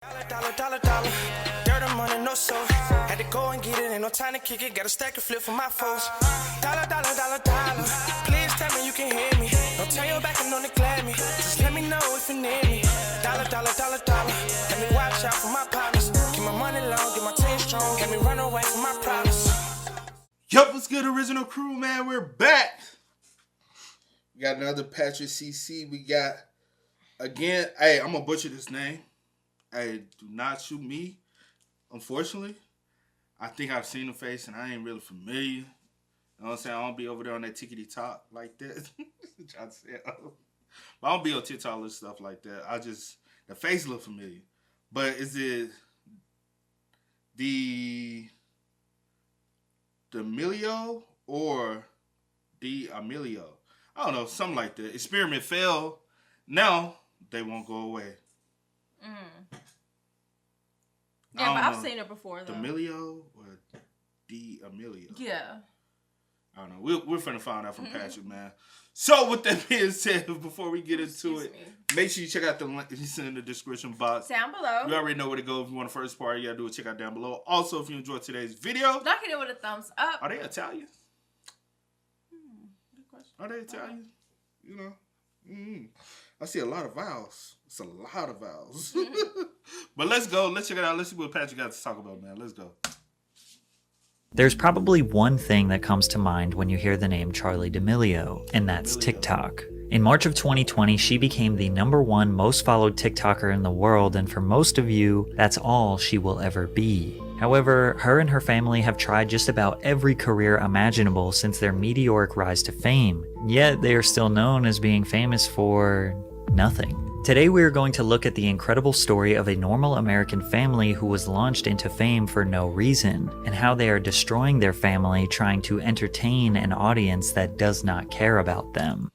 Dollar. Dirt and money, no soul. Had to go and get it, ain't no time to kick it. Got a stack and flip for my foes. Dollar. Please tell me you can hear me. Don't turn your back and don't neglect me. Just let me know if you need me. Dollar. Let me watch out for my partners. Keep my money long, get my team strong. Let me run away from my problems. Yup, what's good, original crew, man? We're back. We got another Patrick CC. We got, again, hey, I'm going to butcher this name. Hey, do not shoot me. Unfortunately, I think I've seen the face and I ain't really familiar. You know what I'm saying? I don't be over there on that tickety talk like that. Trying to say, but I don't be on TikTok and stuff like that. The face look familiar. But is it the D'Amelio or the Amelio? I don't know, something like that. Experiment failed. Now they won't go away. Yeah, but I've seen it before, though. D'Amelio or D'Amelio? Yeah. I don't know. We're finna find out from Patrick, man. So, with that being said, before we get into it, make sure you check out the link he's in the description box. Down below. You already know where to go. If you want the first part, you gotta do it. Check out down below. Also, if you enjoyed today's video, knock it in with a thumbs up. Are they Italian? Good question. Are they Italian? You know? I see a lot of vowels. It's a lot of vowels. But let's go. Let's check it out. Let's see what Patrick got to talk about, man. Let's go. There's probably one thing that comes to mind when you hear the name Charli D'Amelio, and that's TikTok. In March of 2020, she became the #1 most followed TikToker in the world, and for most of you, that's all she will ever be. However, her and her family have tried just about every career imaginable since their meteoric rise to fame, yet they are still known as being famous for nothing. Today we are going to look at the incredible story of a normal American family who was launched into fame for no reason, and how they are destroying their family trying to entertain an audience that does not care about them.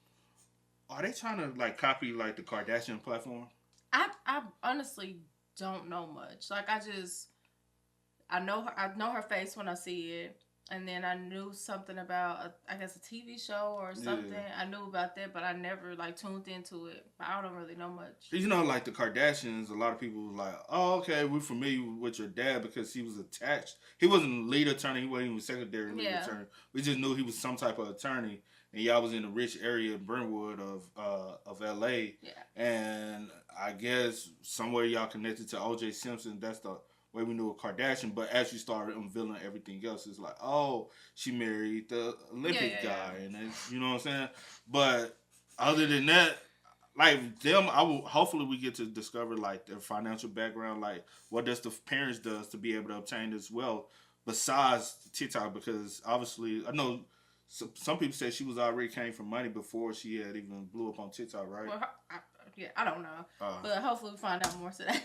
Are they trying to copy the Kardashian platform? I honestly don't know much. I know her face when I see it. And then I knew something about, a TV show or something. Yeah. I knew about that, but I never, tuned into it. I don't really know much. You know, the Kardashians, a lot of people were like, oh, okay, we're familiar with your dad because he was attached. He wasn't lead attorney. He wasn't even secondary lead attorney. We just knew he was some type of attorney. And y'all was in the rich area of Brentwood of L.A. Yeah. And I guess somewhere y'all connected to O.J. Simpson. That's the way we knew a Kardashian, but as you started unveiling everything else, it's like, oh, she married the Olympic guy, and you know what I'm saying. But other than that, hopefully we get to discover their financial background, what does the parents does to be able to obtain this wealth besides TikTok, because obviously I know some people say she was already came from money before she had even blew up on TikTok, right? Well, I don't know, but hopefully we find out more today.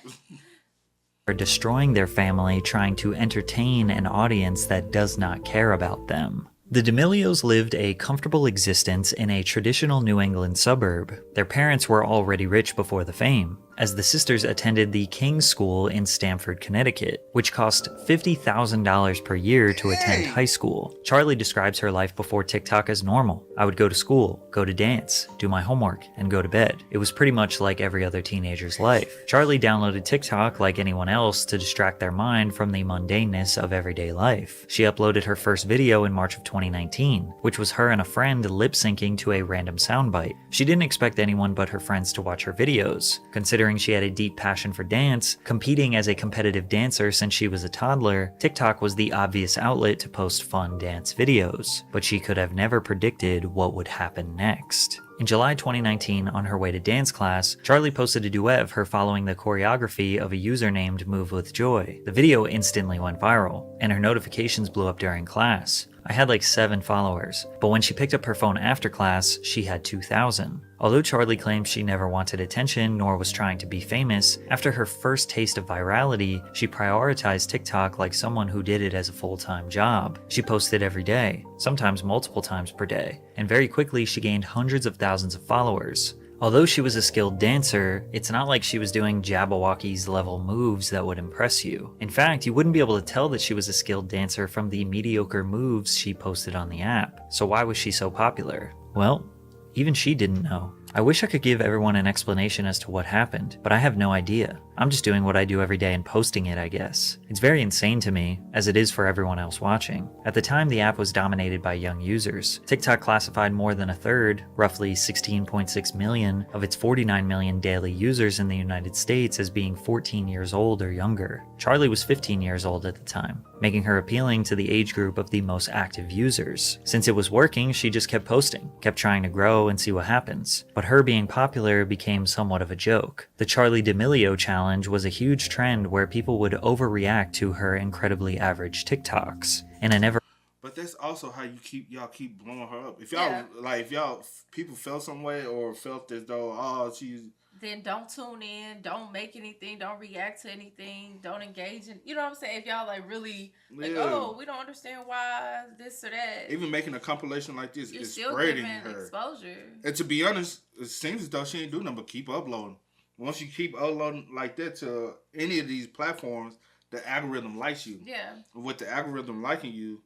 Are destroying their family trying to entertain an audience that does not care about them. The D'Amelios lived a comfortable existence in a traditional New England suburb. Their parents were already rich before the fame, as the sisters attended the King's School in Stamford, Connecticut, which cost $50,000 per year to attend high school. Charli describes her life before TikTok as normal. I would go to school, go to dance, do my homework, and go to bed. It was pretty much like every other teenager's life. Charli downloaded TikTok like anyone else to distract their mind from the mundaneness of everyday life. She uploaded her first video in March of 2019, which was her and a friend lip-syncing to a random soundbite. She didn't expect anyone but her friends to watch her videos. Considering she had a deep passion for dance, competing as a competitive dancer since she was a toddler, TikTok was the obvious outlet to post fun dance videos. But she could have never predicted what would happen next. In July 2019, on her way to dance class, Charli posted a duet of her following the choreography of a user named Move With Joy. The video instantly went viral, and her notifications blew up during class. I had 7 followers, but when she picked up her phone after class, she had 2,000. Although Charli claims she never wanted attention nor was trying to be famous, after her first taste of virality, she prioritized TikTok like someone who did it as a full-time job. She posted every day, sometimes multiple times per day, and very quickly she gained hundreds of thousands of followers. Although she was a skilled dancer, it's not like she was doing Jabberwockies level moves that would impress you. In fact, you wouldn't be able to tell that she was a skilled dancer from the mediocre moves she posted on the app. So why was she so popular? Well, even she didn't know. I wish I could give everyone an explanation as to what happened, but I have no idea. I'm just doing what I do every day and posting it, I guess. It's very insane to me, as it is for everyone else watching. At the time, the app was dominated by young users. TikTok classified more than a third, roughly 16.6 million, of its 49 million daily users in the United States as being 14 years old or younger. Charlie was 15 years old at the time, making her appealing to the age group of the most active users. Since it was working, she just kept posting, kept trying to grow and see what happens. But her being popular became somewhat of a joke. The Charli D'Amelio challenge was a huge trend where people would overreact to her incredibly average TikToks. And I never... But that's also how y'all keep blowing her up. If y'all people felt some way or felt as though she's, then don't tune in, don't make anything, don't react to anything, don't engage in, you know what I'm saying? If y'all like really like, oh, we don't understand why this or that. Even making a compilation like this is still spreading giving her exposure. And to be honest, it seems as though she ain't doing nothing but keep uploading. Once you keep uploading like that to any of these platforms, the algorithm likes you. Yeah. With the algorithm liking you,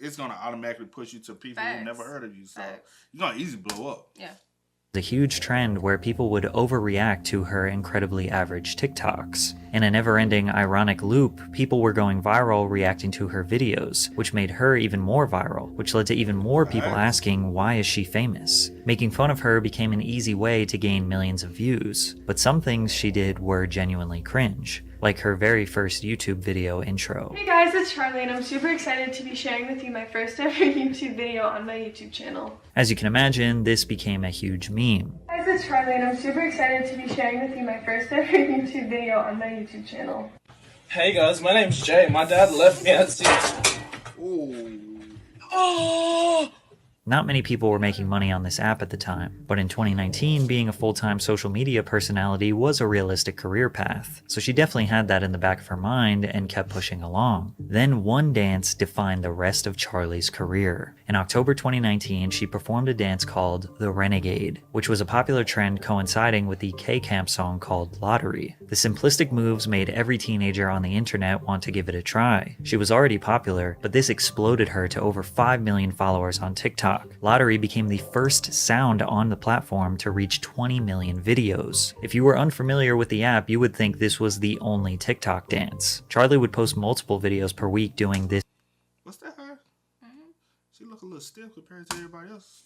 it's gonna automatically push you to people who never heard of you. So you're gonna easily blow up. Yeah. A huge trend where people would overreact to her incredibly average TikToks. In a never-ending ironic loop, people were going viral reacting to her videos, which made her even more viral, which led to even more people asking, why is she famous? Making fun of her became an easy way to gain millions of views, but some things she did were genuinely cringe, like her very first YouTube video intro. Hey guys, it's Charlie and I'm super excited to be sharing with you my first ever YouTube video on my YouTube channel. As you can imagine, this became a huge meme. Hey guys, it's Charlie and I'm super excited to be sharing with you my first ever YouTube video on my YouTube channel. Hey guys, my name's Jay. My dad left me at 6. Ooh. Oh! Not many people were making money on this app at the time, but in 2019, being a full-time social media personality was a realistic career path, so she definitely had that in the back of her mind and kept pushing along. Then one dance defined the rest of Charlie's career. In October 2019, she performed a dance called the Renegade, which was a popular trend coinciding with the K-Camp song called Lottery. The simplistic moves made every teenager on the internet want to give it a try. She was already popular, but this exploded her to over 5 million followers on TikTok. Lottery became the first sound on the platform to reach 20 million videos. If you were unfamiliar with the app, you would think this was the only TikTok dance. Charlie would post multiple videos per week doing this. What's that her? She look a little stiff compared to everybody else.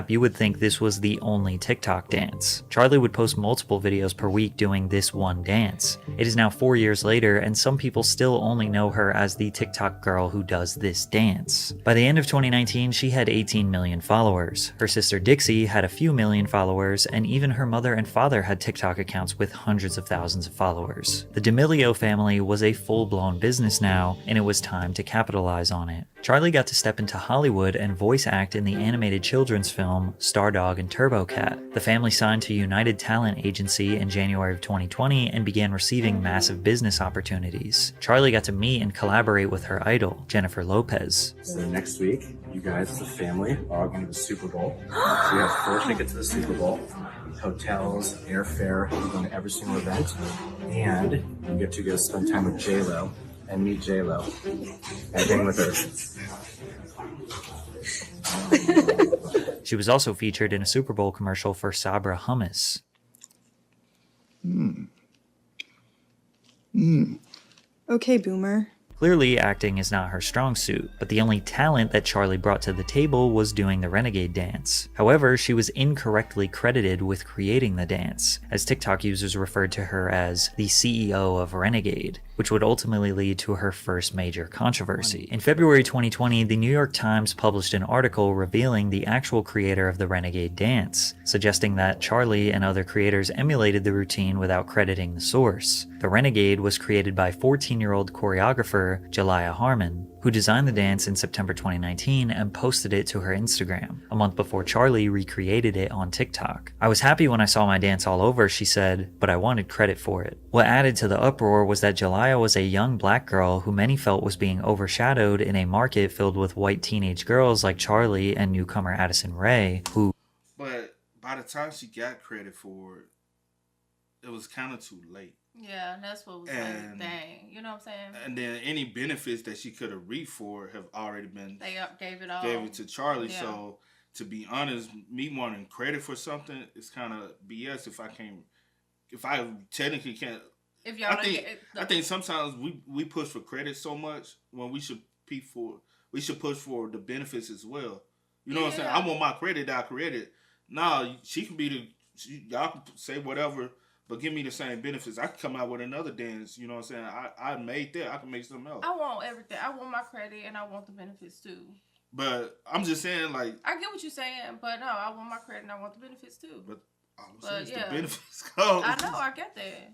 You would think this was the only TikTok dance. Charlie would post multiple videos per week doing this one dance. It is now 4 years later, and some people still only know her as the TikTok girl who does this dance. By the end of 2019, she had 18 million followers. Her sister Dixie had a few million followers, and even her mother and father had TikTok accounts with hundreds of thousands of followers. The D'Amelio family was a full-blown business now, and it was time to capitalize on it. Charlie got to step into Hollywood and voice act in the animated children's film Stardog and Turbo Cat. The family signed to United Talent Agency in January of 2020 and began receiving massive business opportunities. Charlie got to meet and collaborate with her idol, Jennifer Lopez. So next week, you guys as a family are going to the Super Bowl. So you have 4 tickets to the Super Bowl, hotels, airfare, you're going to every single event, and you get to go spend time with J-Lo and meet J-Lo and hang with her. She was also featured in a Super Bowl commercial for Sabra Hummus. Okay, Boomer. Clearly, acting is not her strong suit, but the only talent that Charlie brought to the table was doing the Renegade dance. However, she was incorrectly credited with creating the dance, as TikTok users referred to her as the CEO of Renegade, which would ultimately lead to her first major controversy. In February 2020, the New York Times published an article revealing the actual creator of the Renegade dance, suggesting that Charlie and other creators emulated the routine without crediting the source. The Renegade was created by 14-year-old choreographer Jalaiah Harmon, who designed the dance in September 2019 and posted it to her Instagram, a month before Charlie recreated it on TikTok. "I was happy when I saw my dance all over," she said, "but I wanted credit for it." What added to the uproar was that Jalaiah was a young black girl who many felt was being overshadowed in a market filled with white teenage girls like Charlie and newcomer Addison Rae, who... But by the time she got credit for it, it was kind of too late. Yeah, that's what was like, dang. You know what I'm saying? And then any benefits that she could have reaped for have already been... They gave it all. Gave it to Charlie, Yeah. so to be honest, me wanting credit for something is kind of BS if I technically can't. If y'all I think sometimes we push for credit so much when we should push for the benefits as well. You know what I'm saying? I want my credit that I created. Nah, she can be y'all can say whatever, but give me the same benefits. I can come out with another dance. You know what I'm saying? I made that. I can make something else. I want everything. I want my credit and I want the benefits too. But I'm just saying, like, I get what you're saying, but no, I want my credit and I want the benefits too. But all I'm saying is the benefits. I know, I get that.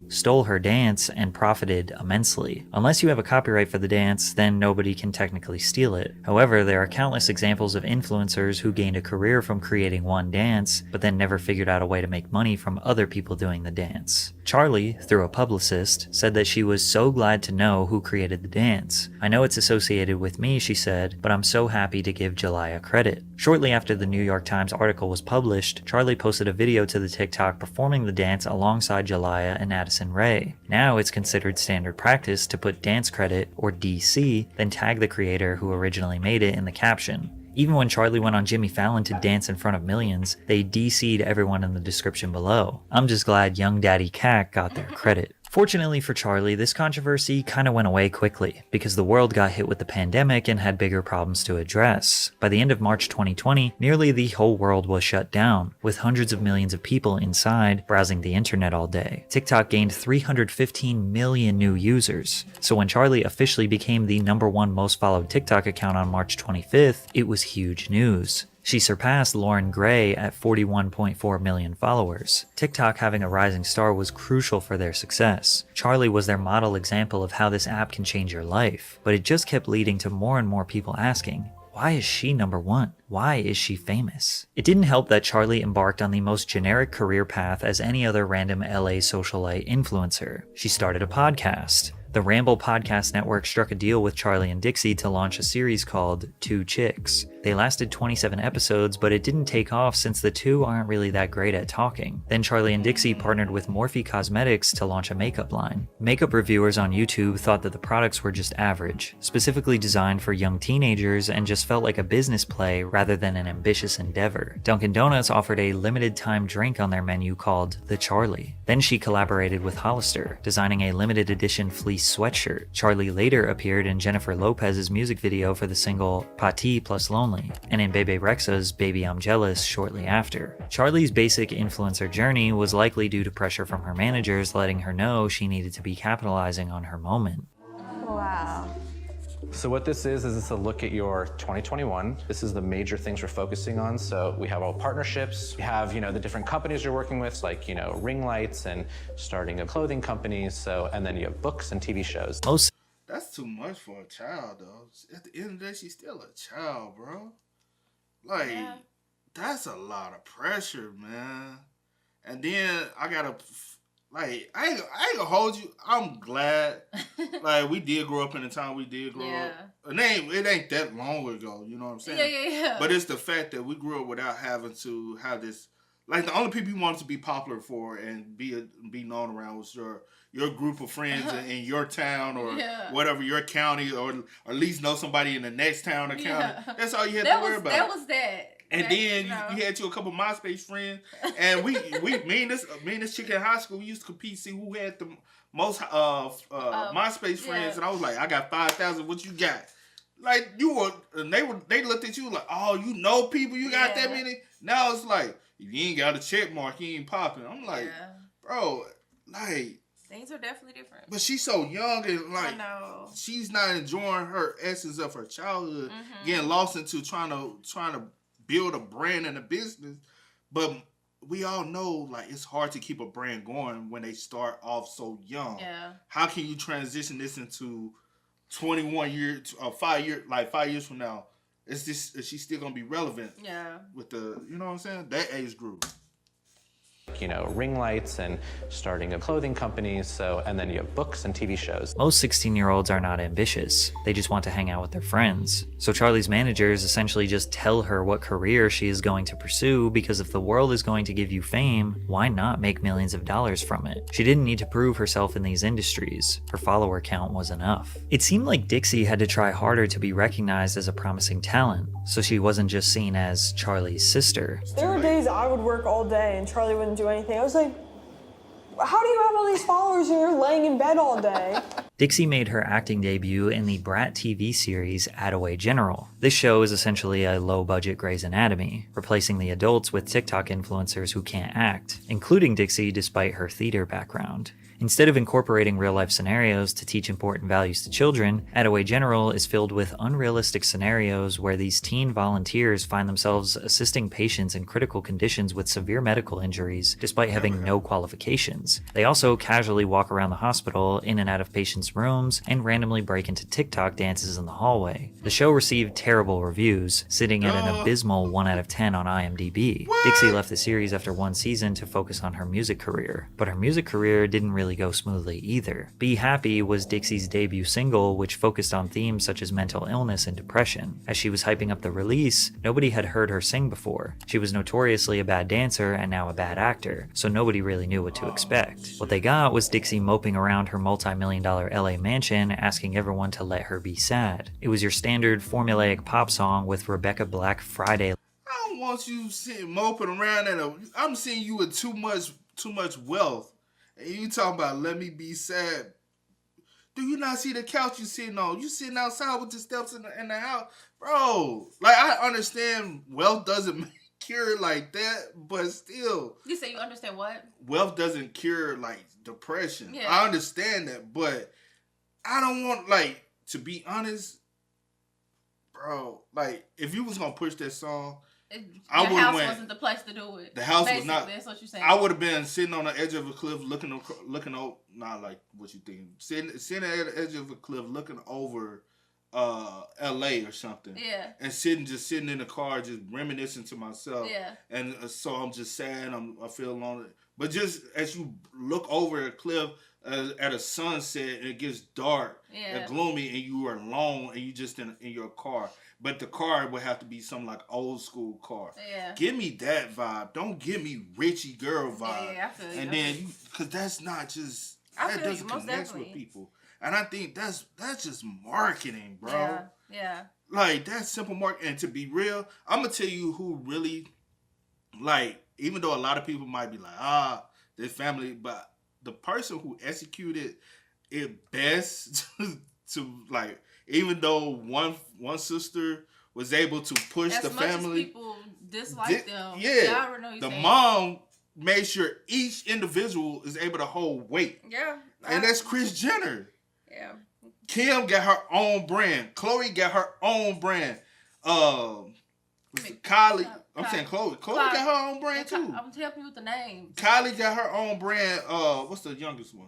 Stole her dance and profited immensely. Unless you have a copyright for the dance, then nobody can technically steal it. However, there are countless examples of influencers who gained a career from creating one dance, but then never figured out a way to make money from other people doing the dance. Charlie, through a publicist, said that she was so glad to know who created the dance. I know it's associated with me, she said, but I'm so happy to give Jalaiah credit. Shortly after the New York Times article was published, Charlie posted a video to the TikTok performing the dance alongside Jalaiah and Addison Rae. Now it's considered standard practice to put dance credit, or DC, then tag the creator who originally made it in the caption. Even when Charlie went on Jimmy Fallon to dance in front of millions, they DC'd everyone in the description below. I'm just glad Young Daddy Cat got their credit. Fortunately for Charlie, this controversy kind of went away quickly, because the world got hit with the pandemic and had bigger problems to address. By the end of March 2020, nearly the whole world was shut down, with hundreds of millions of people inside browsing the internet all day. TikTok gained 315 million new users. So when Charlie officially became the #1 most followed TikTok account on March 25th, it was huge news. She surpassed Lauren Gray at 41.4 million followers. TikTok having a rising star was crucial for their success. Charlie was their model example of how this app can change your life, but it just kept leading to more and more people asking, why is she #1? Why is she famous? It didn't help that Charlie embarked on the most generic career path as any other random LA socialite influencer. She started a podcast. The Ramble Podcast Network struck a deal with Charlie and Dixie to launch a series called Two Chicks. They lasted 27 episodes, but it didn't take off since the two aren't really that great at talking. Then Charlie and Dixie partnered with Morphe Cosmetics to launch a makeup line. Makeup reviewers on YouTube thought that the products were just average, specifically designed for young teenagers, and just felt like a business play rather than an ambitious endeavor. Dunkin' Donuts offered a limited time drink on their menu called The Charlie. Then she collaborated with Hollister, designing a limited edition fleece sweatshirt. Charlie later appeared in Jennifer Lopez's music video for the single Pati Plus Lonely, and in Bebe Rexha's Baby I'm Jealous shortly after. Charlie's basic influencer journey was likely due to pressure from her managers letting her know she needed to be capitalizing on her moment. Wow. So what this is it's a look at your 2021. This is the major things we're focusing on. So we have all partnerships. We have, the different companies you're working with, like, ring lights and starting a clothing companies. So, and then you have books and TV shows. That's too much for a child, though. At the end of the day, she's still a child, bro. Like, that's a lot of pressure, man. And then I gotta, like, I ain't gonna hold you. I'm glad, like, we did grow up in the time we did grow up. And it ain't that long ago, you know what I'm saying? Yeah. But it's the fact that we grew up without having to have this, like, the only people you wanted to be popular for and be known around was your group of friends in your town or whatever, your county, or at least know somebody in the next town or county. That's all you had to worry about. That was that. And then you had a couple MySpace friends, and me and this chick in high school, we used to compete, see who had the most MySpace friends, and I was like, I got 5,000. What you got? Like, they looked at you like, oh, you know people, you got that many. Now it's like, if you ain't got a check mark, you ain't popping. I'm like, bro, like, things are definitely different. But she's so young, and like, she's not enjoying her essence of her childhood, getting lost into trying to build a brand and a business. But we all know, like, it's hard to keep a brand going when they start off so young. Yeah. How can you transition this into 21 years, 5 years, like 5 years from now? Is she still gonna be relevant? Yeah. With the, you know what I'm saying? That age group. you know, ring lights and starting a clothing company. So, and then you have books and TV shows. Most 16-year-olds are not ambitious. They just want to hang out with their friends. So Charlie's managers essentially just tell her what career she is going to pursue, because if the world is going to give you fame, why not make millions of dollars from it? She didn't need to prove herself in these industries. Her follower count was enough. It seemed like Dixie had to try harder to be recognized as a promising talent, so she wasn't just seen as Charlie's sister. There were days I would work all day and Charlie wouldn't do anything. I was like, how do you have all these followers and you're laying in bed all day? Dixie made her acting debut in the Brat TV series Attaway General. This show is essentially a low-budget Grey's Anatomy, replacing the adults with TikTok influencers who can't act, including Dixie despite her theater background. Instead of incorporating real-life scenarios to teach important values to children, Attaway General is filled with unrealistic scenarios where these teen volunteers find themselves assisting patients in critical conditions with severe medical injuries despite having no qualifications. They also casually walk around the hospital, in and out of patients' rooms, and randomly break into TikTok dances in the hallway. The show received terrible reviews, sitting at an abysmal 1 out of 10 on IMDb. Dixie left the series after 1 season to focus on her music career, but her music career didn't really go smoothly either. Be Happy was Dixie's debut single, which focused on themes such as mental illness and depression. As she was hyping up the release, nobody had heard her sing before. She was notoriously a bad dancer and now a bad actor, so nobody really knew what to expect. What they got was Dixie moping around her multi-million-dollar LA mansion, asking everyone to let her be sad. It was your standard formulaic pop song with Rebecca Black Friday. I don't want you sitting moping around I'm seeing you with too much wealth. And you talking about let me be sad. Do you not see the couch you sitting on? You sitting outside with the steps in the house. Bro, like, I understand wealth doesn't cure like that, but still. You say you understand what? Wealth doesn't cure, like, depression. Yeah. I understand that, but I don't want, like, to be honest, bro, like, if you was going to push that song, the house wasn't the place to do it. The house Basically, was not. That's what you're saying. I would have been sitting on the edge of a cliff, looking over. Not like what you think. Sitting at the edge of a cliff, looking over L.A. or something. Yeah. And just sitting in the car, just reminiscing to myself. Yeah. And so I'm just sad. I feel lonely. But just as you look over a cliff at a sunset, and it gets dark and gloomy, and you are alone, and you just in your car. But the car would have to be some like old school car. Yeah. Give me that vibe. Don't give me Richie girl vibe. Yeah, I feel you. And then because that's not just that doesn't connect with people. And I think that's just marketing, bro. Yeah. Yeah. Like that's simple marketing. And to be real, I'm gonna tell you who really, like, even though a lot of people might be like, this family, but the person who executed it best to like. Even though one sister was able to push the family, as people dislike them. Yeah, I already know the mom made sure each individual is able to hold weight. Yeah, and that's Kris Jenner. Yeah, Kim got her own brand. Khloe got her own brand. Kylie. I'm saying Khloe. Khloe got her own brand too. I'm gonna help you with the names. Kylie got her own brand. What's the youngest one?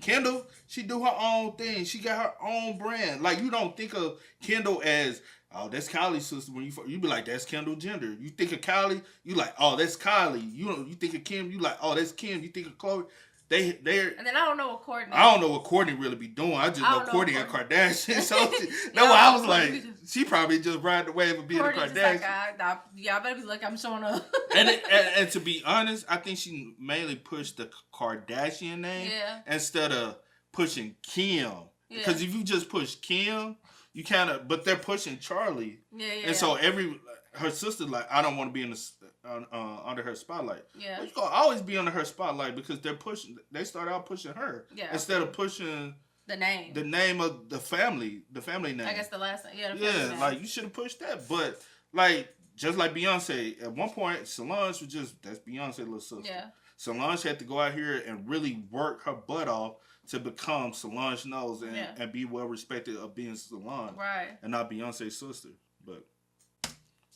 Kendall, she do her own thing. She got her own brand. Like, you don't think of Kendall as, oh, that's Kylie's sister. When you be like, that's Kendall Jenner. You think of Kylie, you like, oh, that's Kylie. You think of Kim, you like, oh, that's Kim. You think of Khloe. They're. And then I don't know what Courtney. I don't know what Courtney really be doing. I just know Courtney and Kardashian. So I was like, she probably just ride the wave of being a Kardashian. I better be like, I'm showing up. and to be honest, I think she mainly pushed the Kardashian name instead of pushing Kim. Because if you just push Kim, you kind of, but they're pushing Charlie. And so her sister like, I don't want to be in the under her spotlight. Yeah, but you gonna always be under her spotlight because they start out pushing her instead of pushing the name of the family name. I guess the last name. Yeah, like you should have pushed that. But like just like Beyonce, at one point Solange was that's Beyonce's little sister. Yeah, Solange had to go out here and really work her butt off to become Solange Knowles and be well respected of being Solange, right, and not Beyonce's sister, but.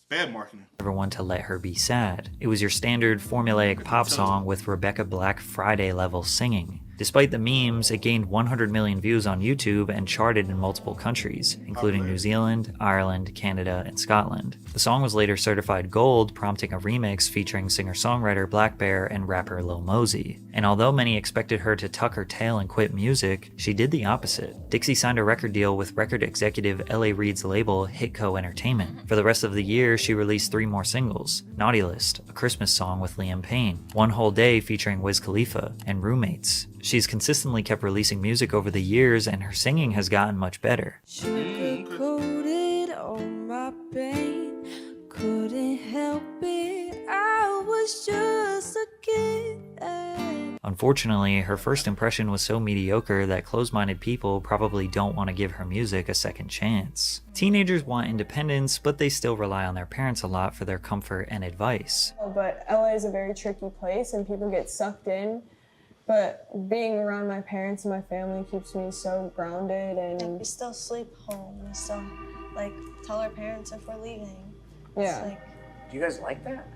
Bad marketing. Everyone to let her be sad. It was your standard formulaic pop song with Rebecca Black Friday level singing. Despite the memes, it gained 100 million views on YouTube and charted in multiple countries, including New Zealand, Ireland, Canada, and Scotland. The song was later certified gold, prompting a remix featuring singer-songwriter Black Bear and rapper Lil Mosey. And although many expected her to tuck her tail and quit music, she did the opposite. Dixie signed a record deal with record executive L.A. Reid's label Hitco Entertainment. For the rest of the year, she released 3 more singles: Naughty List, a Christmas song with Liam Payne, One Whole Day featuring Wiz Khalifa, and Roommates. She's consistently kept releasing music over the years, and her singing has gotten much better. Sugar-coated on my pain, couldn't help it, I was just a kid. Unfortunately, her first impression was so mediocre that closed-minded people probably don't want to give her music a second chance. Teenagers want independence, but they still rely on their parents a lot for their comfort and advice. But LA is a very tricky place and people get sucked in. But being around my parents and my family keeps me so grounded. And we still sleep home. We still like tell our parents if we're leaving. Yeah. It's like, do you guys like that?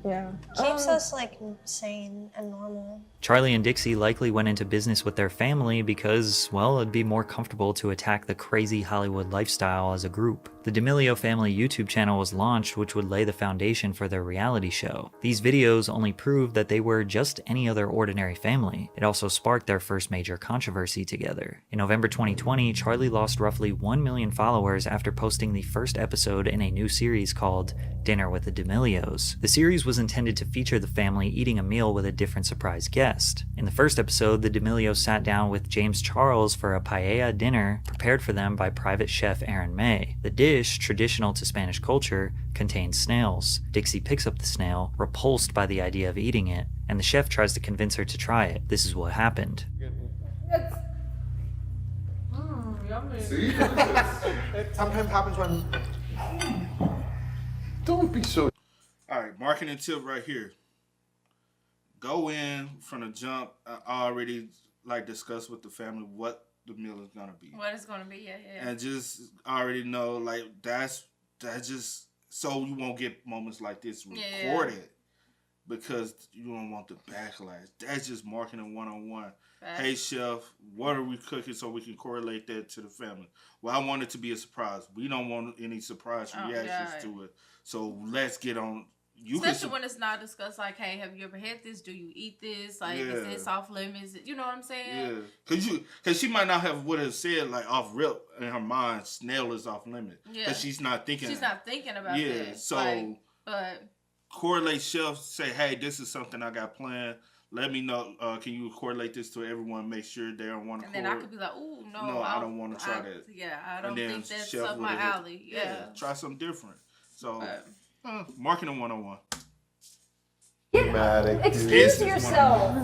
Yeah. Keeps us like sane and normal. Charlie and Dixie likely went into business with their family because, well, it'd be more comfortable to attack the crazy Hollywood lifestyle as a group. The D'Amelio family YouTube channel was launched, which would lay the foundation for their reality show. These videos only proved that they were just any other ordinary family. It also sparked their first major controversy together. In November 2020, Charlie lost roughly 1 million followers after posting the first episode in a new series called Dinner with the D'Amelios. The series was intended to feature the family eating a meal with a different surprise guest. In the first episode, the D'Amelios sat down with James Charles for a paella dinner prepared for them by private chef Aaron May. The dish, traditional to Spanish culture, contains snails. Dixie picks up the snail, repulsed by the idea of eating it, and the chef tries to convince her to try it. This is what happened. See? It sometimes happens when... Don't be so... Alright, marketing tip right here. Go in from the jump. I already discussed with the family what the meal is gonna be. What it's gonna be, yeah. And just already know that's just so you won't get moments like this recorded because you don't want the backlash. That's just marketing 101. Hey chef, what are we cooking so we can correlate that to the family? Well, I want it to be a surprise. We don't want any surprise reactions to it. So let's get on. Especially when it's not discussed, like, hey, have you ever had this? Do you eat this? Like, is this off limits? You know what I'm saying? Yeah. Because she might not would have said, off rip in her mind, snail is off limit. Yeah. Because she's not thinking. She's not thinking about that. Yeah. So, correlate chefs, say, hey, this is something I got planned. Let me know. Can you correlate this to everyone? Make sure they don't want to. And then I could be like, "Ooh, no, I don't want to try that." Yeah, I don't think that's up my alley. Yeah, try something different. So, marketing 101. Excuse yourself.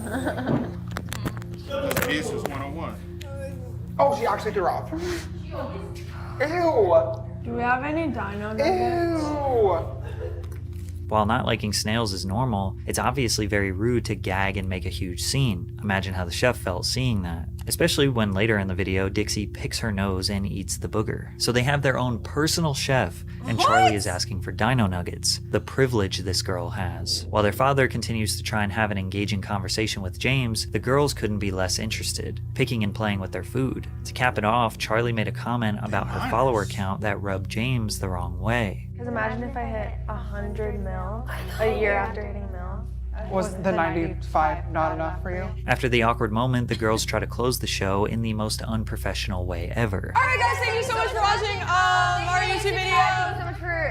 Business 101. Oh, she actually threw up. Ew. Do we have any dino nuggets? Ew. While not liking snails is normal, it's obviously very rude to gag and make a huge scene. Imagine how the chef felt seeing that. Especially when later in the video, Dixie picks her nose and eats the booger. So they have their own personal chef, and Charlie is asking for dino nuggets, the privilege this girl has. While their father continues to try and have an engaging conversation with James, the girls couldn't be less interested, picking and playing with their food. To cap it off, Charlie made a comment about her follower count that rubbed James the wrong way. Because imagine if I hit 100 mil a year after hitting mil. Was the 95 not enough for you? After the awkward moment, the girls try to close the show in the most unprofessional way ever. Alright guys, thank you so much for watching our YouTube video. Thank you so much for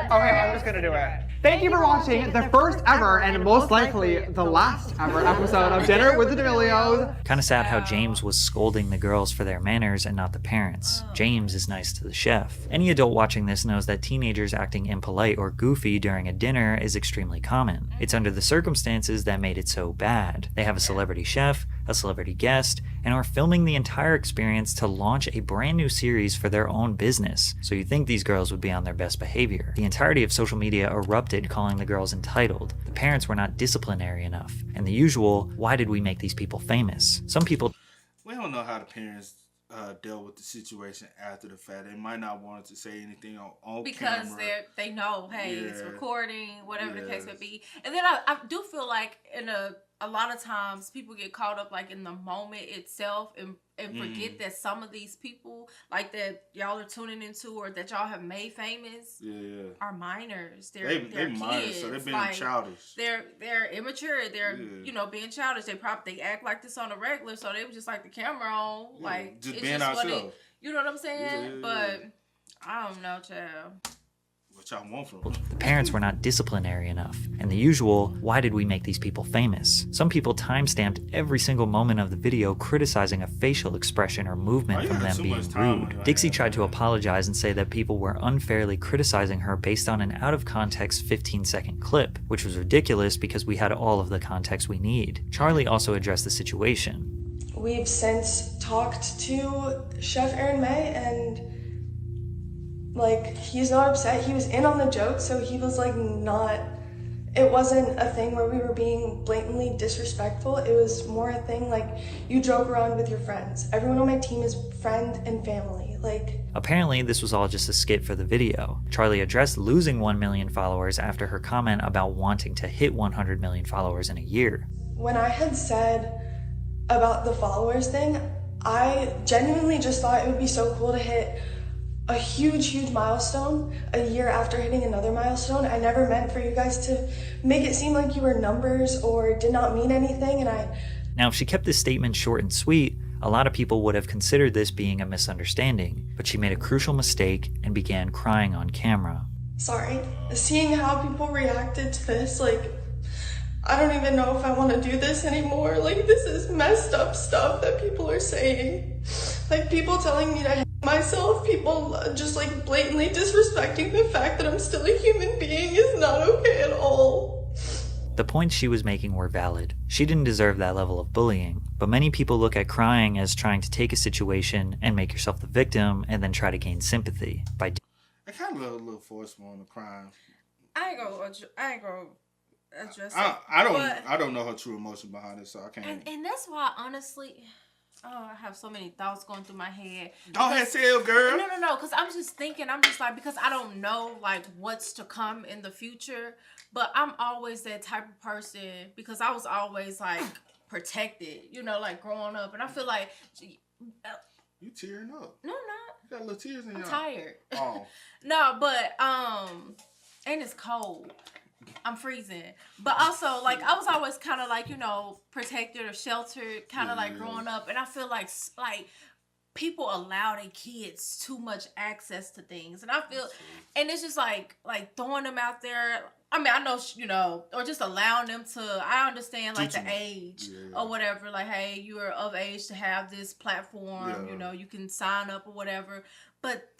Okay, I'm just gonna do it. Thank you for watching the first ever and most likely the last ever episode of Dinner with the D'Amelios. Kinda sad how James was scolding the girls for their manners and not the parents. James is nice to the chef. Any adult watching this knows that teenagers acting impolite or goofy during a dinner is extremely common. It's under the circumstances that made it so bad. They have a celebrity chef, a celebrity guest, and are filming the entire experience to launch a brand new series for their own business. So you'd think these girls would be on their best behavior. The entirety of social media erupted calling the girls entitled. The parents were not disciplinary enough. And the usual, why did we make these people famous? Some people... We don't know how the parents dealt with the situation after the fact. They might not want to say anything on camera. Because they know, hey, it's recording, whatever the case may be. And then I do feel like in a a lot of times people get caught up like in the moment itself and forget that some of these people like that y'all are tuning into or that y'all have made famous are minors. They're minors, kids. so they're being like, childish. They're immature. They're you know, being childish. They act like this on a regular, so they was just like the camera on, like just it's being just ourselves. You know what I'm saying? But I don't know, child. What y'all want from them? The parents were not disciplinary enough, and the usual, why did we make these people famous? Some people time-stamped every single moment of the video criticizing a facial expression or movement from them being rude. Dixie tried to apologize and say that people were unfairly criticizing her based on an out-of-context 15-second clip, which was ridiculous because we had all of the context we need. Charlie also addressed the situation. We've since talked to Chef Aaron May, and like, he's not upset. He was in on the joke, so he was like it wasn't a thing where we were being blatantly disrespectful. It was more a thing like you joke around with your friends. Everyone on my team is friend and family. Like, apparently this was all just a skit for the video. Charlie addressed losing 1 million followers after her comment about wanting to hit 100 million followers in a year. When I had said about the followers thing, I genuinely just thought it would be so cool to hit a huge milestone a year after hitting another milestone. I never meant for you guys to make it seem like you were numbers or did not mean anything. Now, if she kept this statement short and sweet, a lot of people would have considered this being a misunderstanding, but she made a crucial mistake and began crying on camera. Sorry. Seeing how people reacted to this, like, I don't even know if I want to do this anymore. Like, this is messed up stuff that people are saying. Like, people telling me to hate myself, people just like blatantly disrespecting the fact that I'm still a human being is not okay at all. The points she was making were valid. She didn't deserve that level of bullying, but many people look at crying as trying to take a situation and make yourself the victim and then try to gain sympathy. I kind of a little forceful on the crime. I ain't gonna address it. I don't know her true emotion behind it, so I can't. And that's why, honestly, I have so many thoughts going through my head. Go ahead, tell, girl. No, because I'm just like, because I don't know, like, what's to come in the future, but I'm always that type of person, because I was always, like, protected, you know, like, growing up, and I feel like... You tearing up. No, I'm not. You got little tears in your eyes. I'm tired. Oh. No, but, and it's cold. I'm freezing. But also, like, I was always kind of like, you know, protected or sheltered, kind of like growing up. And I feel like people allow their kids too much access to things. And I feel, and it's just like throwing them out there. I mean, I know, you know, or just allowing them to, I understand like the age or whatever. Like, hey, you are of age to have this platform, you know, you can sign up or whatever. But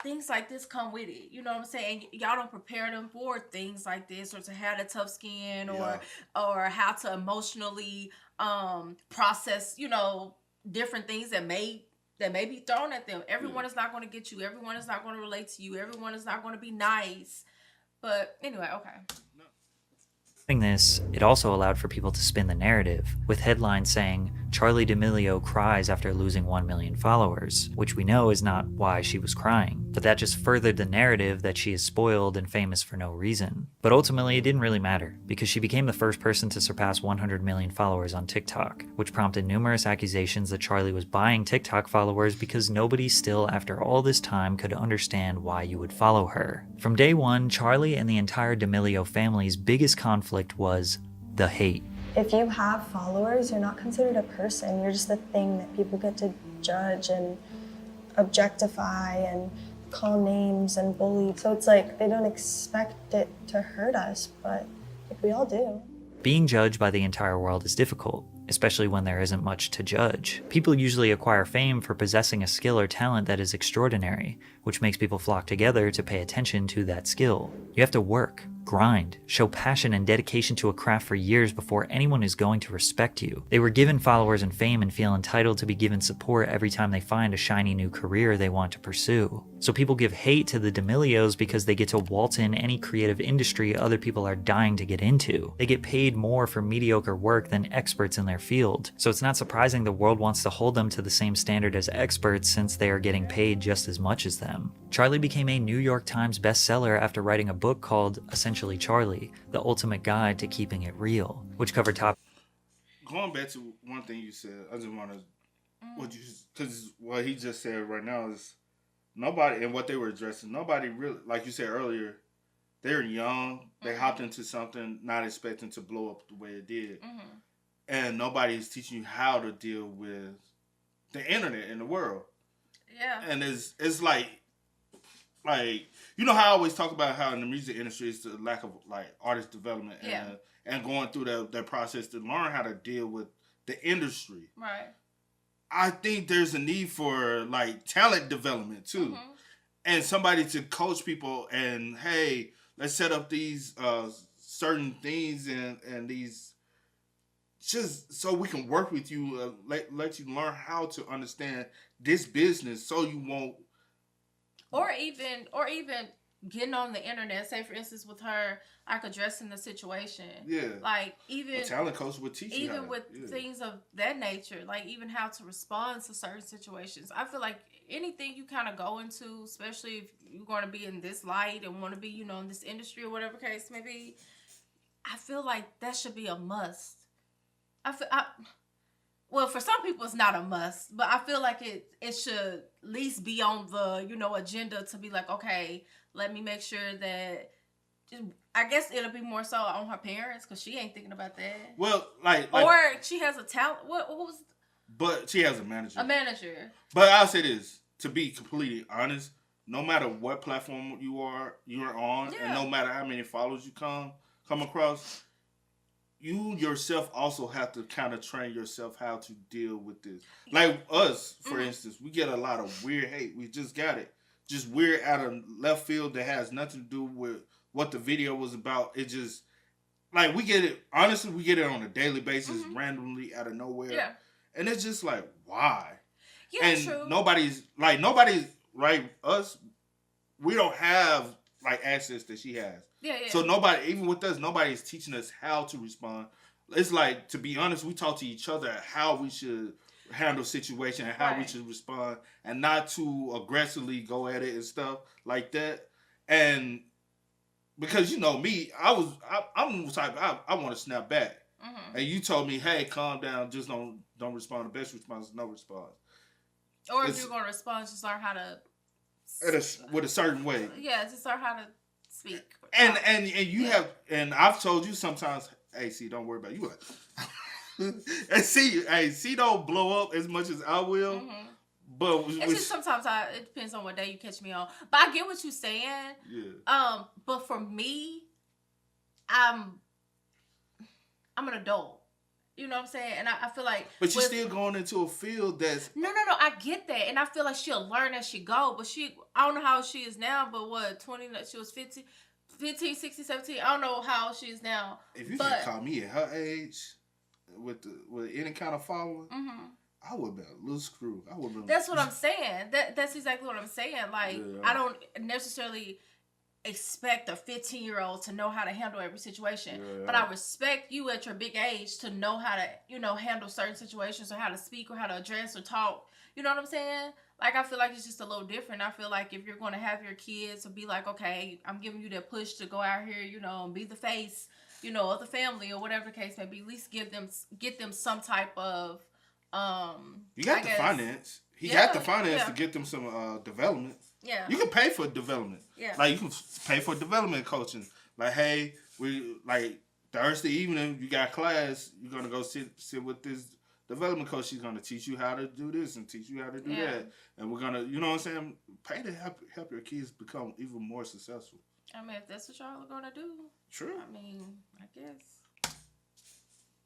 things like this come with it, you know what I'm saying? Y'all don't prepare them for things like this, or to have a tough skin, or how to emotionally process, you know, different things that may be thrown at them. Everyone is not going to get you. Everyone is not going to relate to you. Everyone is not going to be nice. But anyway, okay. Doing this, it also allowed for people to spin the narrative, with headlines saying, Charli D'Amelio cries after losing 1 million followers, which we know is not why she was crying, but that just furthered the narrative that she is spoiled and famous for no reason. But ultimately, it didn't really matter, because she became the first person to surpass 100 million followers on TikTok, which prompted numerous accusations that Charli was buying TikTok followers because nobody still, after all this time, could understand why you would follow her. From day one, Charli and the entire D'Amelio family's biggest conflict was the hate. If you have followers, you're not considered a person. You're just a thing that people get to judge and objectify and call names and bully. So it's like they don't expect it to hurt us, but like we all do. Being judged by the entire world is difficult, especially when there isn't much to judge. People usually acquire fame for possessing a skill or talent that is extraordinary, which makes people flock together to pay attention to that skill. You have to work, grind, show passion and dedication to a craft for years before anyone is going to respect you. They were given followers and fame and feel entitled to be given support every time they find a shiny new career they want to pursue. So people give hate to the D'Amelios because they get to waltz in any creative industry other people are dying to get into. They get paid more for mediocre work than experts in their field. So it's not surprising the world wants to hold them to the same standard as experts since they are getting paid just as much as them. Charli became a New York Times bestseller after writing a book called essentially Essentially Charlie, The Ultimate Guide to Keeping It Real, which covered topics. Going back to one thing you said, I just want to, because what he just said right now is nobody, and what they were addressing, nobody really, like you said earlier, they're young, they hopped into something not expecting to blow up the way it did. And nobody's teaching you how to deal with the internet in the world. Yeah. And it's like, you know how I always talk about how in the music industry it's the lack of like artist development and going through that process to learn how to deal with the industry. Right. I think there's a need for like talent development too. And somebody to coach people and, hey, let's set up these certain things and these, just so we can work with you, let you learn how to understand this business so you won't. Or even getting on the internet, say for instance with her, like addressing the situation. Yeah. Like even a talent coach would teach you even with things of that nature, like even how to respond to certain situations. I feel like anything you kind of go into, especially if you're going to be in this light and want to be, you know, in this industry or whatever case may be, I feel like that should be a must. Well, for some people it's not a must, but I feel like it should at least be on the, you know, agenda to be like, okay, let me make sure that, I guess it'll be more so on her parents because she ain't thinking about that. Well, like or she has a talent. What was? But she has a manager. A manager. But I'll say this, to be completely honest, no matter what platform you're on, and no matter how many followers you come across, you yourself also have to kind of train yourself how to deal with this. Like us, for instance, we get a lot of weird hate. We just got it. Just weird out of left field that has nothing to do with what the video was about. It just, like, we get it, honestly, we get it on a daily basis, randomly out of nowhere. Yeah. And it's just like, why? Yeah, and true. Nobody's, right, us, we don't have, like, access that she has. Yeah. So nobody, even with us, nobody's teaching us how to respond. It's like, to be honest, we talk to each other how we should handle situation and how we should respond, and not to aggressively go at it and stuff like that. And because you know me, I'm the type I want to snap back. And you told me, hey, calm down, just don't respond. The best response is no response. Or if you're gonna respond, just learn how to with a certain way. Yeah, just learn how to speak. And you have, and I've told you sometimes, hey, see, don't worry about it. You like, and see, don't blow up as much as I will. But it's just sometimes it depends on what day you catch me on. But I get what you're saying. Yeah. But for me, I'm an adult. You know what I'm saying? And I feel like... But you're still going into a field that's... No. I get that. And I feel like she'll learn as she go. But I don't know how she is now, but what, 20... She was 15, 16, 17. I don't know how she is now. If you could call me at her age, with any kind of following, I would have been a little screwed. That's what I'm saying. That's exactly what I'm saying. Like, I don't necessarily expect a 15-year-old to know how to handle every situation. But I respect you at your big age to know how to, you know, handle certain situations or how to speak or how to address or talk. You know what I'm saying? Like, I feel like it's just a little different. I feel like if you're going to have your kids to be like, okay, I'm giving you that push to go out here, you know, and be the face, you know, of the family or whatever the case may be, at least get them some type of, you got the finance. He got the finance to get them some development. Yeah. You can pay for development. Yeah. Like, you can pay for development coaching. Like, hey, we, like, Thursday evening, you got class, you're going to go sit with this development coach. She's going to teach you how to do this and teach you how to do that. And we're going to, you know what I'm saying, pay to help your kids become even more successful. I mean, if that's what y'all are going to do. True. I mean, I guess.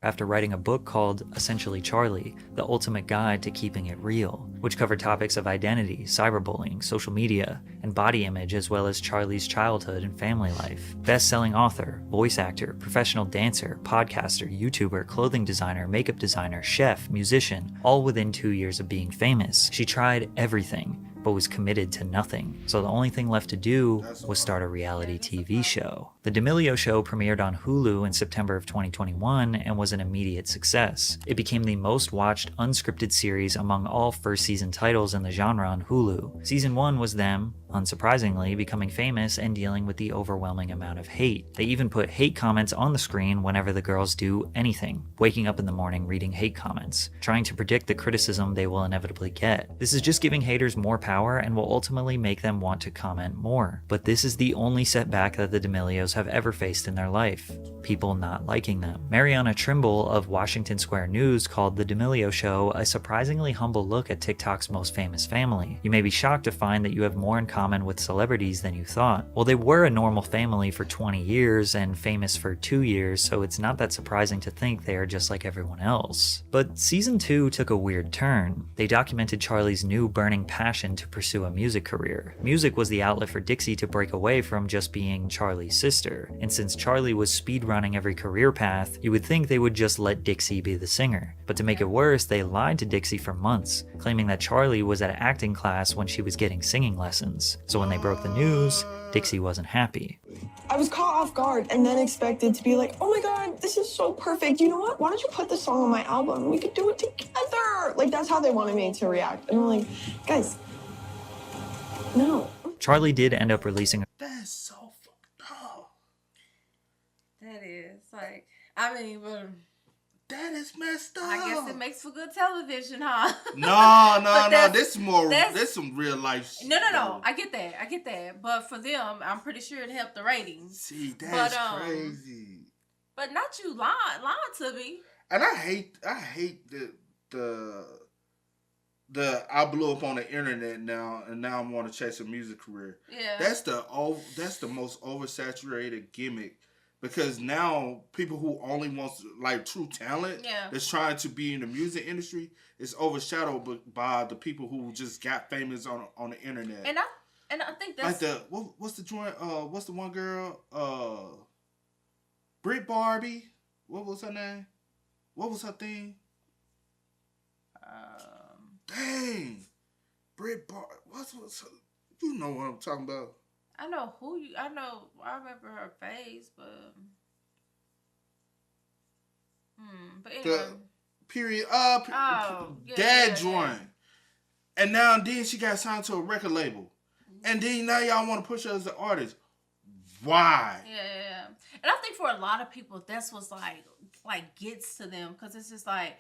After writing a book called Essentially Charlie, The Ultimate Guide to Keeping It Real, which covered topics of identity, cyberbullying, social media, and body image, as well as Charlie's childhood and family life. Best-selling author, voice actor, professional dancer, podcaster, YouTuber, clothing designer, makeup designer, chef, musician, all within 2 years of being famous. She tried everything, but was committed to nothing. So the only thing left to do was start a reality TV show. The The D'Amelio Show premiered on Hulu in September of 2021 and was an immediate success. It became the most watched unscripted series among all first season titles in the genre on Hulu. Season 1 was them, unsurprisingly, becoming famous and dealing with the overwhelming amount of hate. They even put hate comments on the screen whenever the girls do anything, waking up in the morning reading hate comments, trying to predict the criticism they will inevitably get. This is just giving haters more power and will ultimately make them want to comment more. But this is the only setback that the D'Amelios have ever faced in their life: people not liking them. Mariana Trimble of Washington Square News called The D'Amelio Show a surprisingly humble look at TikTok's most famous family. You may be shocked to find that you have more in common with celebrities than you thought. Well, they were a normal family for 20 years and famous for 2 years, so it's not that surprising to think they are just like everyone else. But season 2 took a weird turn. They documented Charlie's new burning passion to pursue a music career. Music was the outlet for Dixie to break away from just being Charlie's sister, and since Charlie was speedrunning every career path, you would think they would just let Dixie be the singer. But to make it worse, they lied to Dixie for months, claiming that Charlie was at acting class when she was getting singing lessons. So when they broke the news, Dixie wasn't happy. I was caught off guard and then expected to be like, oh my god, this is so perfect. You know what? Why don't you put this song on my album? We could do it together. Like, that's how they wanted me to react. And I'm like, guys, no. Charlie did end up releasing. That's so fucked up. That is, like, I mean, but that is messed up. I guess it makes for good television, huh? No. This is more. This some real life shit. No. I get that. But for them, I'm pretty sure it helped the ratings. See, that's crazy. But not you lying to me. And I hate the I blew up on the internet now, and now I want to chase a music career. Yeah. That's the most oversaturated gimmick. Because now people who only want like true talent that's trying to be in the music industry is overshadowed by the people who just got famous on the internet. And I think that's like what's the joint? What's the one girl? Brit Barbie. What was her name? What was her thing? Dang, Brit Barbie. What's her? You know what I'm talking about? I remember her face, but anyway. The period dad joint. And then she got signed to a record label. And then now y'all want to push her as an artist. Why? Yeah. And I think for a lot of people, that's what's like gets to them, because it's just like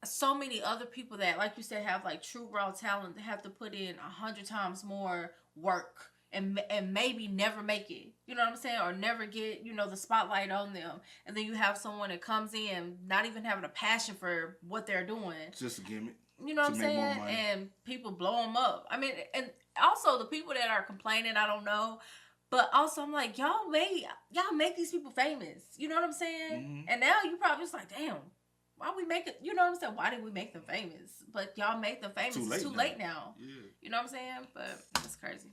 so many other people that, like you said, have like true raw talent. They have to put in 100 times more work. And maybe never make it, you know what I'm saying? Or never get, the spotlight on them. And then you have someone that comes in not even having a passion for what they're doing. Just a gimmick. You know what I'm saying? And people blow them up. I mean, and also the people that are complaining, I don't know. But also I'm like, y'all make these people famous. You know what I'm saying? Mm-hmm. And now you probably just like, damn, why we make it? You know what I'm saying? Why did we make them famous? But y'all make them famous. It's too late now. Yeah. You know what I'm saying? But it's crazy.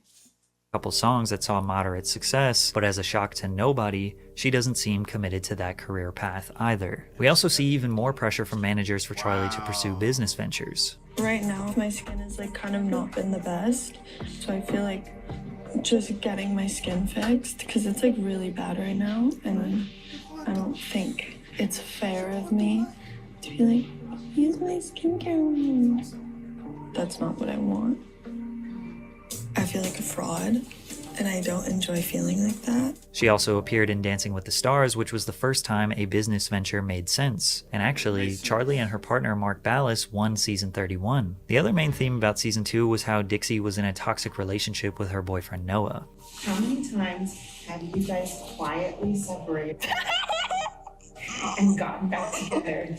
Couple songs that saw moderate success, but as a shock to nobody, she doesn't seem committed to that career path either. We also see even more pressure from managers for Charlie to pursue business ventures. Right now, my skin has like kind of not been the best, so I feel like just getting my skin fixed, because it's like really bad right now, and I don't think it's fair of me to be like, use my skincare. That's not what I want. I feel like a fraud, and I don't enjoy feeling like that. She also appeared in Dancing with the Stars, which was the first time a business venture made sense. And actually, Charlie and her partner Mark Ballas won season 31. The other main theme about season 2 was how Dixie was in a toxic relationship with her boyfriend Noah. How many times have you guys quietly separated and gotten back together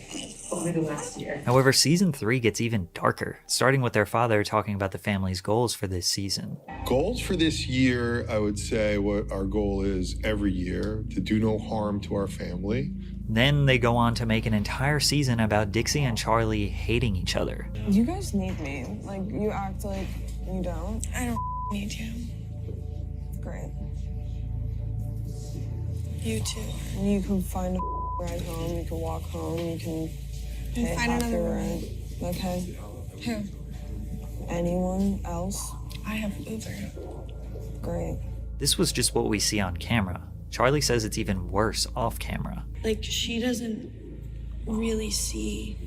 over the last year? However, season 3 gets even darker, starting with their father talking about the family's goals for this season. Goals for this year, I would say what our goal is every year, to do no harm to our family. Then they go on to make an entire season about Dixie and Charlie hating each other. You guys need me. Like, you act like you don't. I don't need you. Great. You too. You can find a ride home, you can walk home, you can pay half your rent. Okay. Who? Anyone else? I have Uber. Great. This was just what we see on camera. Charlie says it's even worse off camera. Like, she doesn't really see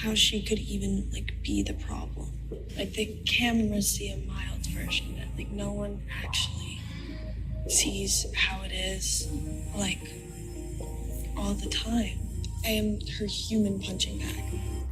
how she could even, like, be the problem. Like, the cameras see a mild version of it. Like, no one actually sees how it is, like, all the time. I am her human punching bag.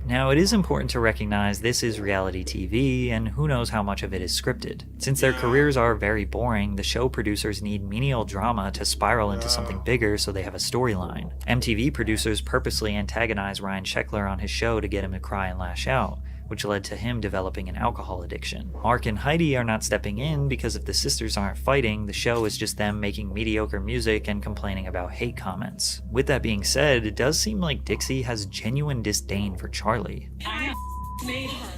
Now, it is important to recognize this is reality TV, and who knows how much of it is scripted. Since their careers are very boring, the show producers need menial drama to spiral into something bigger so they have a storyline. MTV producers purposely antagonize Ryan Sheckler on his show to get him to cry and lash out, which led to him developing an alcohol addiction. Mark and Heidi are not stepping in because if the sisters aren't fighting, the show is just them making mediocre music and complaining about hate comments. With that being said, it does seem like Dixie has genuine disdain for Charlie. I made her.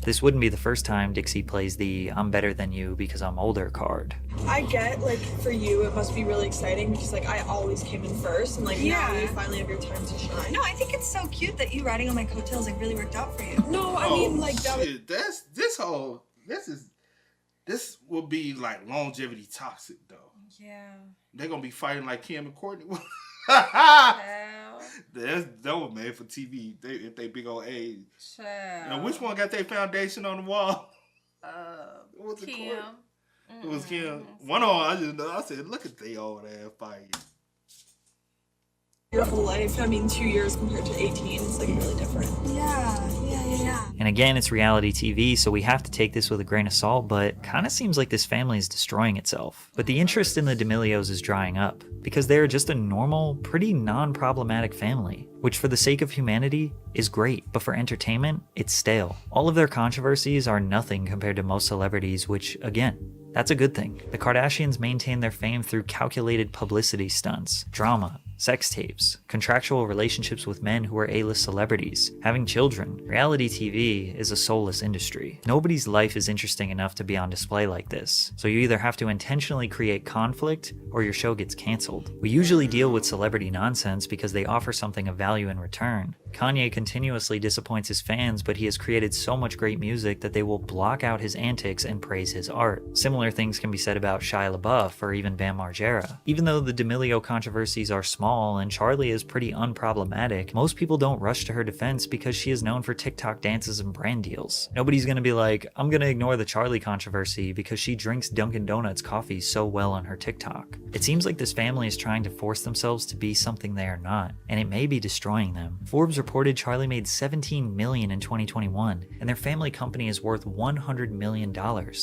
This wouldn't be the first time Dixie plays the "I'm better than you because I'm older" card. I get, like, for you, it must be really exciting because, like, I always came in first, and, like, now you finally have your time to shine. No, I think it's so cute that you riding on my coattails, like, really worked out for you. No, I mean, like, that was... This will be, like, longevity toxic, though. Yeah. They're going to be fighting like Kim and Courtney. That was made for TV. If they big old age. Now, which one got their foundation on the wall? Was it Kim. It was Kim. One of them, I said, look at they old ass fighting. Your whole life, I mean, 2 years compared to 18, it's, like, really different. Yeah. And again, it's reality TV, so we have to take this with a grain of salt, but kind of seems like this family is destroying itself. But the interest in the D'Amelios is drying up, because they're just a normal, pretty non-problematic family, which for the sake of humanity is great, but for entertainment, it's stale. All of their controversies are nothing compared to most celebrities, which, again, that's a good thing. The Kardashians maintain their fame through calculated publicity stunts, drama, sex tapes, contractual relationships with men who are A-list celebrities, having children. Reality TV is a soulless industry. Nobody's life is interesting enough to be on display like this, so you either have to intentionally create conflict or your show gets canceled. We usually deal with celebrity nonsense because they offer something of value in return. Kanye continuously disappoints his fans, but he has created so much great music that they will block out his antics and praise his art. Similar things can be said about Shia LaBeouf or even Bam Margera. Even though the D'Amelio controversies are small and Charlie is pretty unproblematic, most people don't rush to her defense because she is known for TikTok dances and brand deals. Nobody's gonna be like, I'm gonna ignore the Charlie controversy because she drinks Dunkin' Donuts coffee so well on her TikTok. It seems like this family is trying to force themselves to be something they are not, and it may be destroying them. Forbes reported Charlie made $17 million in 2021, and their family company is worth $100 million.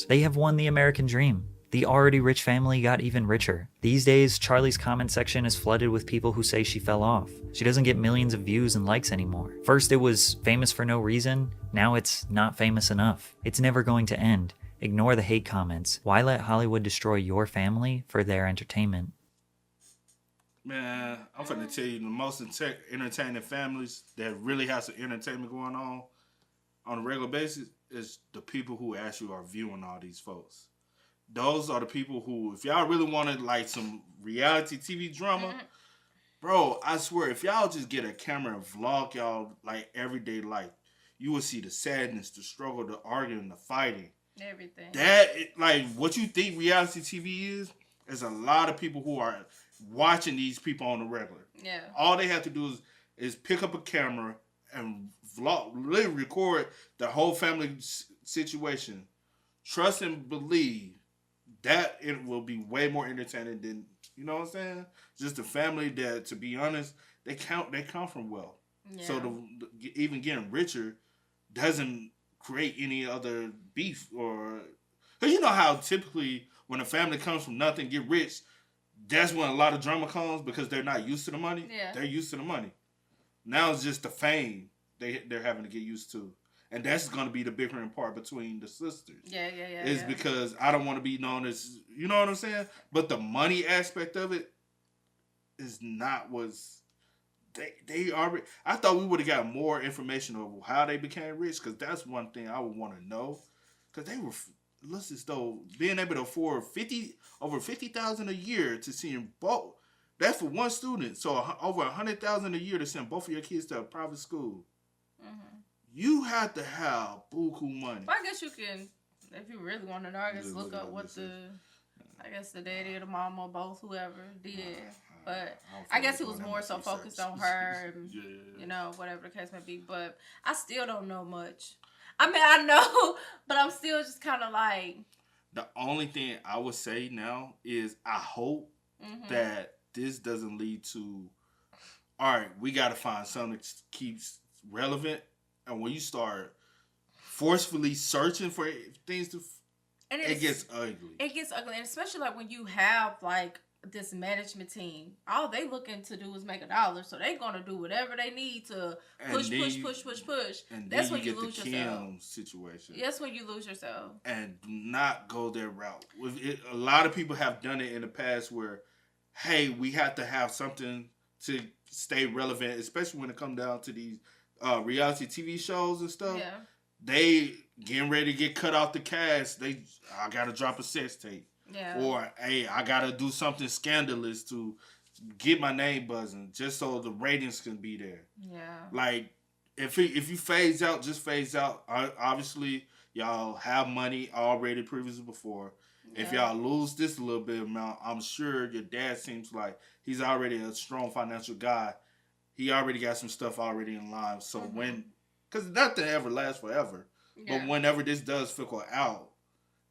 They have won the American dream. The already rich family got even richer. These days, Charlie's comment section is flooded with people who say she fell off. She doesn't get millions of views and likes anymore. First it was famous for no reason, now it's not famous enough. It's never going to end. Ignore the hate comments. Why let Hollywood destroy your family for their entertainment? Man, I'm finna tell you, the most entertaining families that really have some entertainment going on a regular basis is the people who actually are viewing all these folks. Those are the people who, if y'all really wanted like some reality TV drama, bro, I swear, if y'all just get a camera and vlog y'all like everyday life, you will see the sadness, the struggle, the arguing, the fighting. Everything. Like, what you think reality TV is a lot of people who are watching these people on the regular. Yeah. All they have to do is pick up a camera and vlog, literally record the whole family situation. Trust and believe that it will be way more entertaining than, you know what I'm saying? Just a family that, to be honest, they come from wealth. Yeah. So even getting richer doesn't create any other beef or, because you know how typically when a family comes from nothing, get rich, that's when a lot of drama comes because they're not used to the money. Yeah. They're used to the money. Now it's just the fame they're having to get used to. And that's going to be the bickering part between the sisters. Yeah. Is because I don't want to be known as, you know what I'm saying? But the money aspect of it is not what's, they already, I thought we would have got more information of how they became rich, because that's one thing I would want to know. Because they were, let's just though, being able to afford over $50,000 a year to send both, that's for one student. So over $100,000 a year to send both of your kids to a private school. Mm-hmm. You have to have buku money. Well, I guess you can, if you really want to know, I guess look up what the I guess the daddy or the mom or both, whoever did. But I guess he was more so focused on her and, you know, whatever the case may be. But I still don't know much. I mean, I know, but I'm still just kind of like... The only thing I would say now is I hope that this doesn't lead to, all right, we got to find something that keeps relevant. And when you start forcefully searching for things to... And it gets ugly. It gets ugly. And especially like when you have like this management team, all they looking to do is make $1. So they're going to do whatever they need to push. And that's then when you get lose the yourself. Kim situation. That's when you lose yourself. And do not go their route. A lot of people have done it in the past where, hey, we have to have something to stay relevant, especially when it comes down to these reality TV shows and stuff. Yeah. They getting ready to get cut off the cast. I gotta drop a sex tape. Yeah. Or hey, I gotta do something scandalous to get my name buzzing, just so the ratings can be there. Yeah. Like if you phase out, just phase out. Obviously, y'all have money already previously before. Yeah. If y'all lose this a little bit amount, I'm sure your dad seems like he's already a strong financial guy. He already got some stuff already in line. So because nothing ever lasts forever. Yeah. But whenever this does fickle out,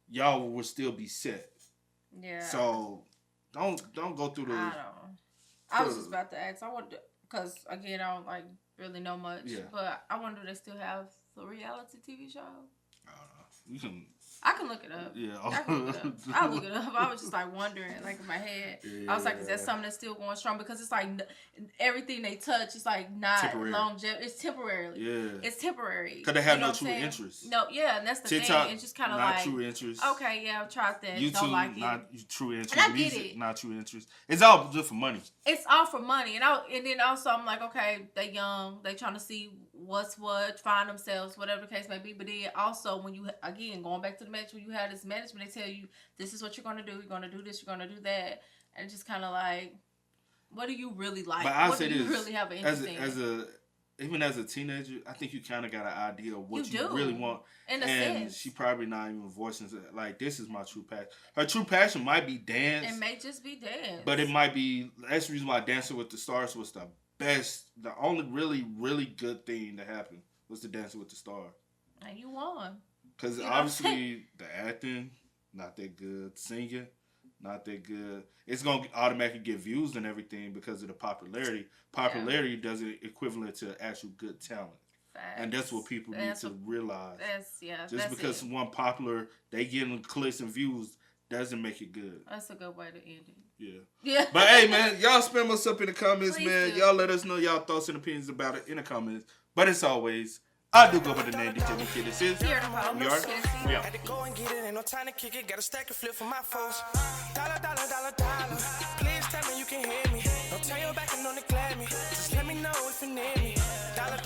y'all will still be set. Yeah. So don't go through the... I was just about to ask. I wonder, because again, I don't like really know much. Yeah. But I wonder if they still have the reality TV show. I can look it up. Yeah. I'll look it up. I was just like wondering, like in my head. Yeah. I was like, is that something that's still going strong? Because it's like everything they touch is like not longevity. It's temporary. Yeah. It's temporary. Because they have no true interest. No, yeah, and that's the TikTok, thing. It's just kind of like... Not true interest. Okay, yeah, I've tried that. YouTube, don't like not true interest. And I get Music, it. Not true interest. It's all just for money. It's all for money. And then also I'm like, okay, they young. They trying to see what's what, find themselves, whatever the case may be. But then also when you, again, going back to the match, when you have this management, they tell you, this is what you're going to do. You're going to do this. You're going to do that. And it's just kind of like, what do you really like? But what do you really have an interest in? Even as a teenager, I think you kind of got an idea of what you really want. In a sense. She probably not even voicing it. Like, this is my true passion. Her true passion might be dance. It may just be dance. But it might be, that's the reason why Dancing with the Stars was the best. The only really, really good thing that happened was the Dancing with the Stars. And you won. Because obviously, the acting, not that good. Singing, not that good. It's going to automatically get views and everything because of the popularity. Popularity doesn't equivalent to actual good talent. Facts. And that's what people need to realize. Just because someone popular, they getting clicks and views, doesn't make it good. That's a good way to end it. Yeah. But hey, man, y'all spam us up in the comments, man. Y'all let us know y'all thoughts and opinions about it in the comments. But as always, I do go by the name DJ Kid. This is. We are. Had to go and get it, ain't no time to kick it. Got a stack and flip for my foes. Dollar. Please tell me you can hear me. Don't turn your back and don't neglect me. Just let me know if you need me. Dollar.